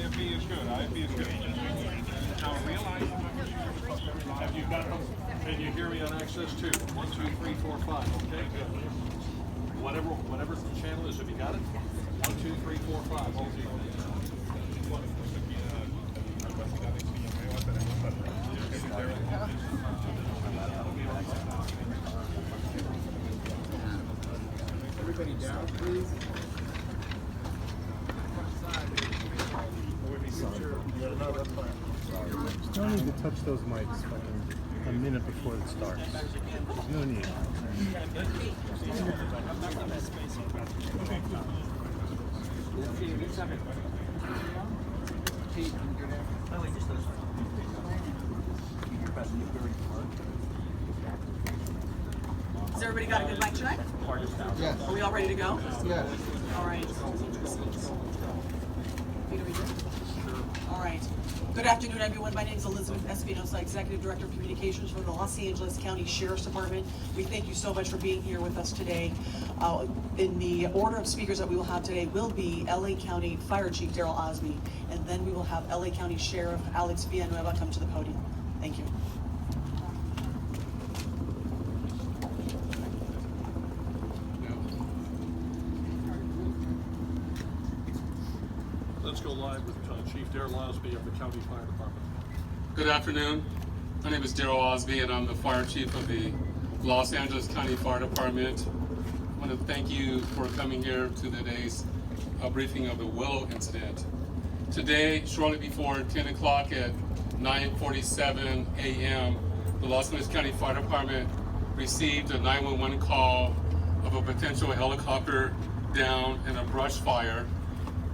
IFB is good. IFB is good. Now realize, have you got them? Can you hear me on access 2? 1, 2, 3, 4, 5. Okay, good. Whatever the channel is, have you got it? 1, 2, 3, 4, 5. Okay. Everybody down, please. Don't need to touch those mics fucking a minute before it starts. There's no need. Has everybody got a good mic tonight? Yes. Are we all ready to go? Yes. All right. All right. Good afternoon, everyone. My name is Elizabeth Espinosa, Executive Director of Communications for the Los Angeles County Sheriff's Department. We thank you so much for being here with us today. In the order of speakers that we will have today will be LA County Fire Chief Daryl Osby, and then we will have LA County Sheriff Alex Villanueva come to the podium. Thank you. Let's go live with Chief Daryl Osby of the County Fire Department. Good afternoon. My name is Daryl Osby, and I'm the Fire Chief of the Los Angeles County Fire Department. I want to thank you for coming here to today's briefing of the Willow incident. Today, shortly before 10 o'clock at 9:47 a.m., the Los Angeles County Fire Department received a 911 call of a potential helicopter down in a brush fire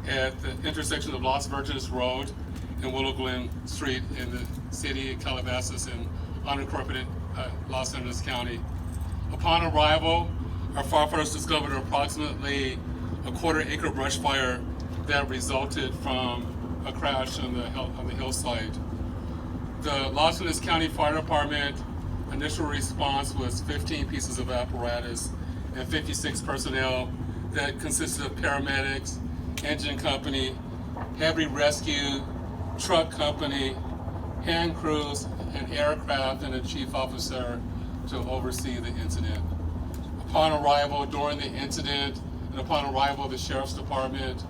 at the intersection of Los Virgenes Road and Willow Glen Street in the city of Calabasas in unincorporated Los Angeles County. Upon arrival, our firefighters discovered approximately a quarter-acre brush fire that resulted from a crash on the hillside. The Los Angeles County Fire Department initial response was 15 pieces of apparatus and 56 personnel that consisted of paramedics, engine company, heavy rescue, truck company, hand crews, and aircraft, and a chief officer to oversee the incident. Upon arrival, during the incident, and upon arrival of the Sheriff's Department,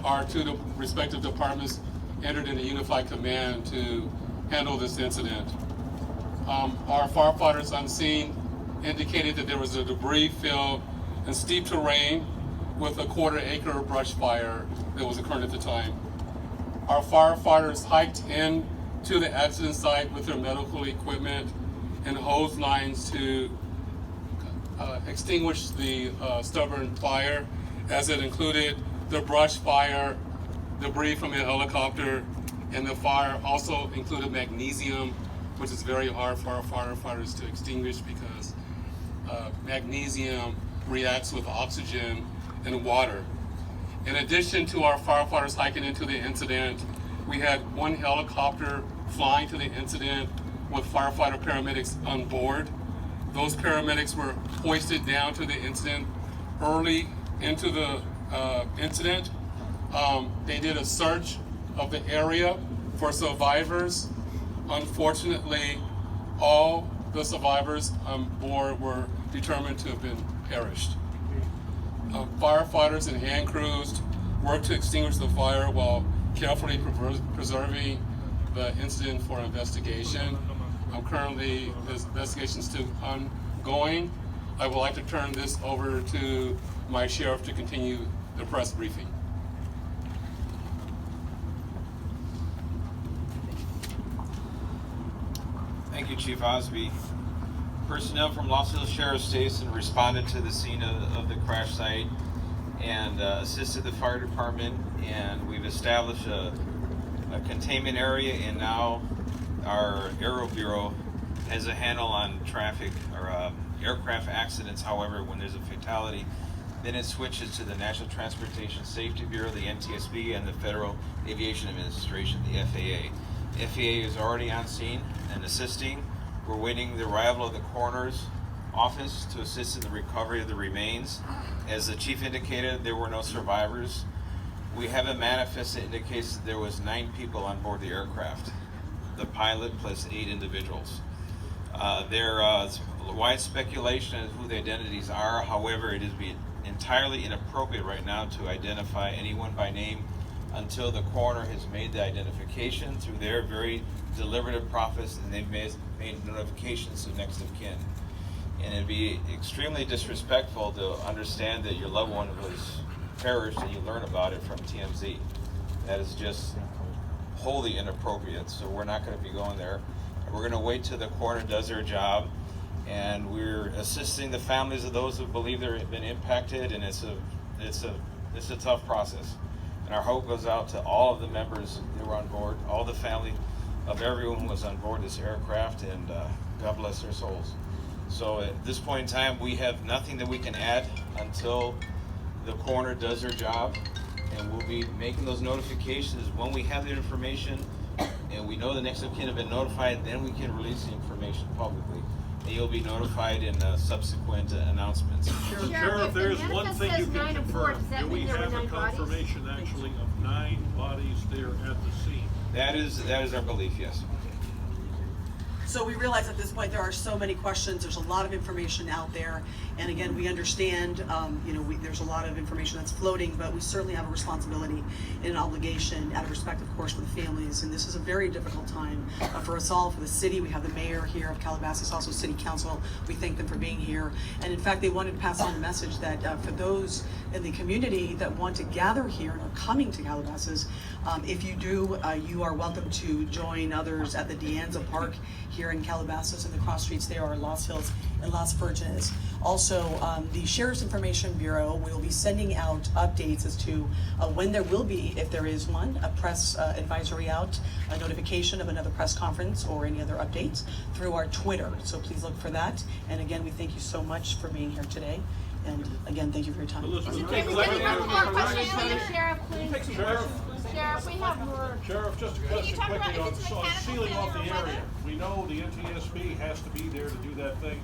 our two respective departments entered in a unified command to handle this incident. Our firefighters on scene indicated that there was a debris field and steep terrain with a quarter-acre brush fire that was occurring at the time. Our firefighters hiked in to the accident site with their medical equipment and hose lines to extinguish the stubborn fire, as it included the brush fire, debris from a helicopter, and the fire also included magnesium, which is very hard for our firefighters to extinguish because magnesium reacts with oxygen and water. In addition to our firefighters hiking into the incident, we had one helicopter flying to the incident with firefighter paramedics on board. Those paramedics were hoisted down to the incident early into the incident. They did a search of the area for survivors. Unfortunately, all the survivors on board were determined to have been perished. Firefighters and hand crews worked to extinguish the fire while carefully preserving the incident for investigation. Currently, this investigation is still ongoing. I would like to turn this over to my sheriff to continue the press briefing. Thank you, Chief Osby. Personnel from Los Angeles Sheriff's Station responded to the scene of the crash site and assisted the fire department, and we've established a containment area, and now our Aéreo Bureau has a handle on traffic or aircraft accidents. However, when there's a fatality, then it switches to the National Transportation Safety Bureau, the NTSB, and the Federal Aviation Administration, the FAA. The FAA is already on scene and assisting. We're waiting the arrival of the coroner's office to assist in the recovery of the remains. As the chief indicated, there were no survivors. We have a manifest that indicates that there was 9 people on board the aircraft, the pilot plus 8 individuals. There's wide speculation as to who the identities are. However, it is entirely inappropriate right now to identify anyone by name until the coroner has made the identification through their very deliberative process, and they've made notifications to next of kin. And it'd be extremely disrespectful to understand that your loved one was perished and you learn about it from TMZ. That is just wholly inappropriate, so we're not going to be going there. We're going to wait till the coroner does their job, and we're assisting the families of those who believe they've been impacted, and it's a tough process. And our hope goes out to all of the members that were on board, all the family of everyone who was on board this aircraft, and God bless their souls. So at this point in time, we have nothing that we can add until the coroner does their job, and we'll be making those notifications when we have the information and we know the next of kin have been notified. Then we can release the information publicly, and you'll be notified in subsequent announcements. Sheriff, there's one thing you can confirm. Do we have a confirmation actually of 9 bodies there at the scene? That is our belief, yes. So we realize at this point there are so many questions. There's a lot of information out there, and again, we understand. There's a lot of information that's floating, but we certainly have a responsibility and an obligation, out of respect, of course, for the families. And this is a very difficult time for us all, for the city. We have the mayor here of Calabasas, also City Council. We thank them for being here, and in fact, they wanted to pass on the message that for those in the community that want to gather here and are coming to Calabasas, if you do, you are welcome to join others at the Dianza Park here in Calabasas, and the cross streets there are Lost Hills and Las Virgenes. Also, the Sheriff's Information Bureau will be sending out updates as to when there will be, if there is one, a press advisory out, a notification of another press conference or any other updates through our Twitter. So please look for that. And again, we thank you so much for being here today. And again, thank you for your time. Sheriff, please. Sheriff, we have more. Sheriff, just a question quickly on sealing off the area. We know the NTSB has to be there to do that thing.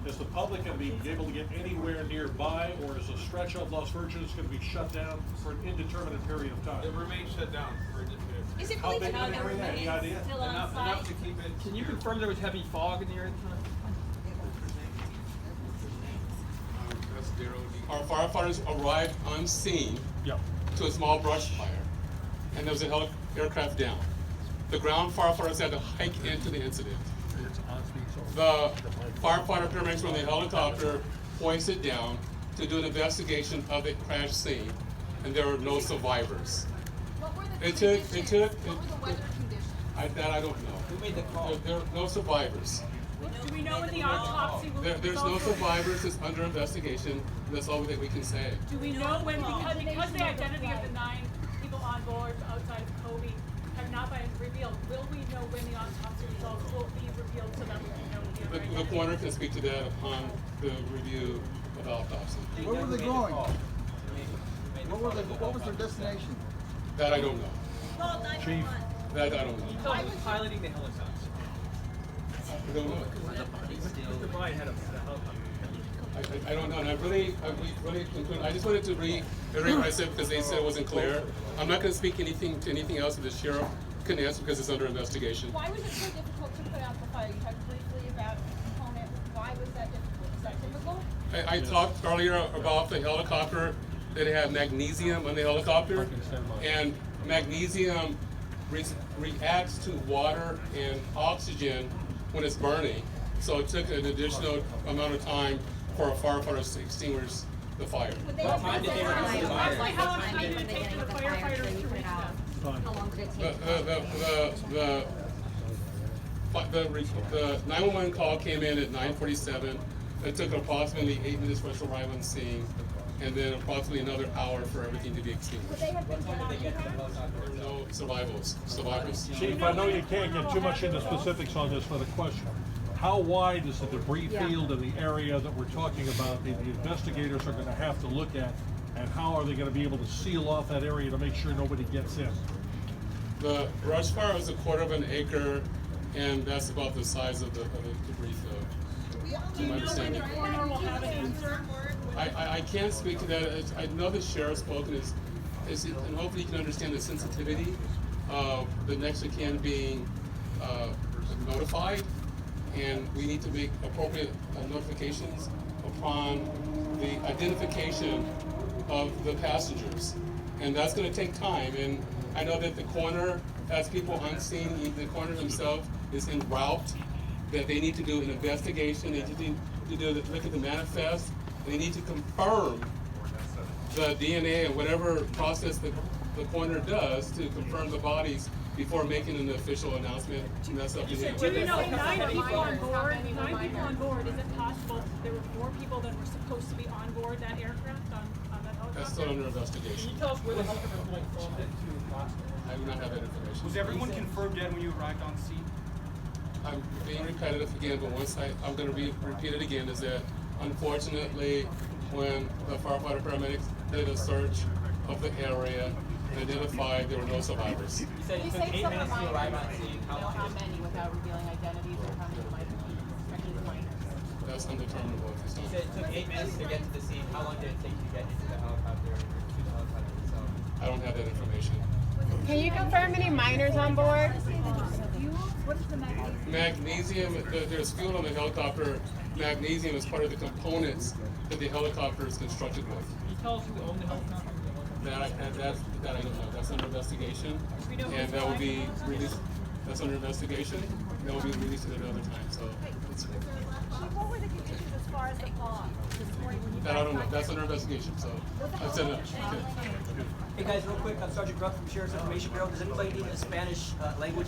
Is the public going to be able to get anywhere nearby, or is a stretch of Las Virgenes going to be shut down for an indeterminate period of time? It remains shut down for indefinite. Is it How really big of an area? Any idea? still on Enough site? to keep it. Can you confirm there was heavy fog in the area? Our firefighters arrived on scene to a small brush fire, and there was a aircraft down. The ground firefighters had to hike into the incident. The firefighter paramedics were in the helicopter, hoisted down to do an investigation of the crash scene, and there were no survivors. What were the It took. What were the weather conditions? I don't know. Who made the call? There are no survivors. Do we know when the autopsy will be There's no survivors. It's under investigation. That's all that we can say. Do we know when, because the identity of the 9 people on board outside of Kobe have not been revealed, will we know when the autopsy results will be revealed so that we can know the The identity? coroner can speak to that upon the review of autopsy. Where were they going? What was their destination? That I don't know. Chief. That I don't know. Who was piloting the helicopter? I don't know. Mr. Bryant had a helicopter. I don't know. And I really conclude. I just wanted to reiterate what I said because they said it wasn't clear. I'm not going to speak to anything else that the sheriff can answer because it's under investigation. Why was it so difficult to put out the fire? You talked briefly about the component. Why was that difficult? Is that typical? I talked earlier about the helicopter, that it had magnesium on the helicopter, and magnesium reacts to water and oxygen when it's burning. So it took an additional amount of time for a firefighter to extinguish the fire. What time did they receive the fire? Roughly how long time did it take for the firefighters to reach them? How long did it take? The 911 call came in at 9:47. It took approximately 8 minutes for us to arrive on scene, and then approximately another hour for everything to be extinguished. Would they have been put on impact? There were no survivors. Chief, I know you can't get too much into specifics on this for the question. How wide is the debris field in the area that we're talking about the investigators are going to have to look at, and how are they going to be able to seal off that area to make sure nobody gets in? The brush fire was 1/4 acre, and that's about the size of the debris field. Do you know when the coroner will have an answer? I can't speak to that. I know the sheriff spoke in his and hopefully you can understand the sensitivity of the next of kin being notified, and we need to make appropriate notifications upon the identification of the passengers. And that's going to take time, and I know that the coroner has people unseen. The coroner himself is en route, that they need to do an investigation, they need to look at the manifest, and they need to confirm the DNA and whatever process the coroner does to confirm the bodies before making an official announcement. And that's up to him. Do you know 9 people on board? 9 people on board. Is it possible there were more people than were supposed to be on board that aircraft on that helicopter? That's still under Can investigation. you tell us where the helicopter was going from and to Boston? I do not have that information. Was everyone confirmed dead when you arrived on scene? I'm being repetitive again, but I'm going to repeat it again, is that unfortunately, when the firefighter paramedics did a search of the area and identified there were no survivors. You said it took 8 minutes to arrive on scene. How long How many without revealing identities or how many might be minors? That's undeterminable at this You time. said it took 8 minutes to get to the scene. How long did it take you to get into the helicopter or to the helicopter itself? I don't have that information. Can you confirm any minors on board? What is the magnesium? Magnesium, there's fuel on the helicopter. Magnesium is part of the components that the helicopter is constructed with. Can you tell us who owned the helicopter? That I don't know. That's under investigation, and that will be released. That's under investigation. That will be released at another time. So it's, What were the conditions as far as the fog this morning when you that I don't know. That's under investigation. So that's enough. Hey guys, real quick, I'm Sergeant Grubb from Sheriff's Information Bureau. Does anybody need a Spanish language